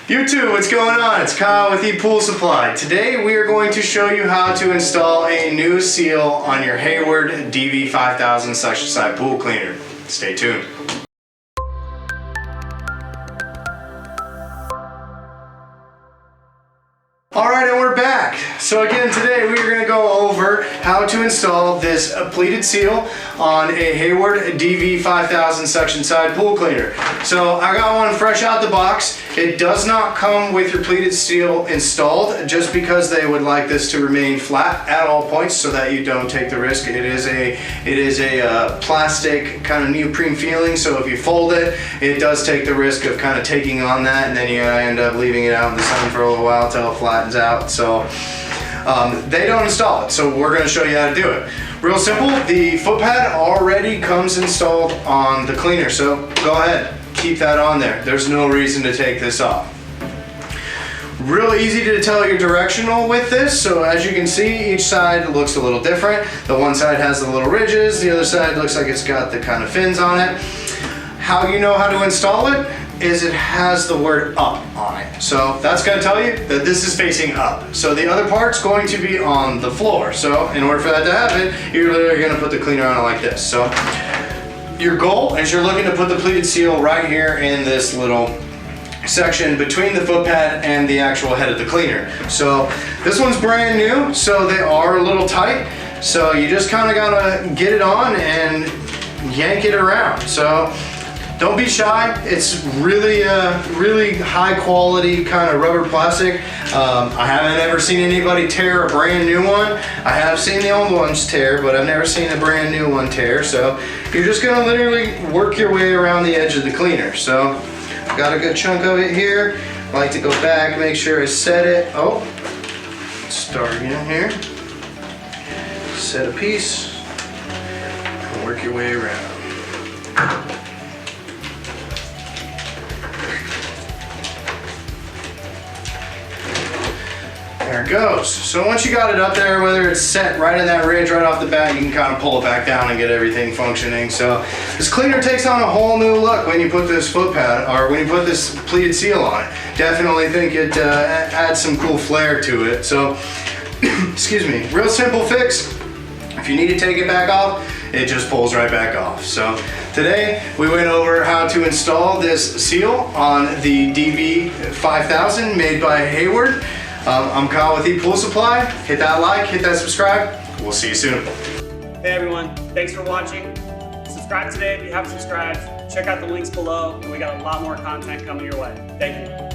YouTube, what's going on? It's Kyle with ePoolSupply. Today we are going to show you how to install a new seal on your Hayward DV5000 suction side pool cleaner. Stay tuned. Alright, and we're back. So again, today we are going to go over how to install this pleated seal on a Hayward DV5000 suction side pool cleaner. So I got one fresh out the box. It does not come with your pleated seal installed, just because they would like this to remain flat at all points so that you don't take the risk. It is a plastic kind of neoprene feeling, so if you fold it, it does take the risk of kind of taking on that, and then you end up leaving it out in the sun for a little while until it flattens out. So they don't install it, so we're going to show you how to do it. Real simple. The foot pad already comes installed on the cleaner, so go ahead, keep that on there. There's no reason to take this off. Real easy to tell your directional with this. So as you can see, each side looks a little different. The one side has the little ridges, the other side looks like it's got the kind of fins on it. How you know how to install it is it has the word up on it. So that's going to tell you that this is facing up. So the other part's going to be on the floor. So in order for that to happen, you're literally going to put the cleaner on it like this. So your goal is you're looking to put the pleated seal right here in this little section between the foot pad and the actual head of the cleaner. So this one's brand new, so they are a little tight. So you just kind of gotta get it on and yank it around. So don't be shy. It's really high quality kind of rubber plastic. I haven't ever seen anybody tear a brand new one. I have seen the old ones tear, but I've never seen a brand new one tear. So you're just gonna literally work your way around the edge of the cleaner. So got a good chunk of it here. I like to go back, make sure I set it. Oh, start again here. Set a piece and work your way around. There it goes. So once you got it up there, whether it's set right in that ridge right off the bat, you can kind of pull it back down and get everything functioning. So this cleaner takes on a whole new look when you put this foot pad, or when you put this pleated seal on it. Definitely think it adds some cool flair to it. So, excuse me, real simple fix. If you need to take it back off, it just pulls right back off. So today we went over how to install this seal on the DV5000 made by Hayward. I'm Kyle with ePoolSupply. Hit that like, hit that subscribe. We'll see you soon. Hey everyone, thanks for watching. Subscribe today if you haven't subscribed. Check out the links below, and we got a lot more content coming your way. Thank you.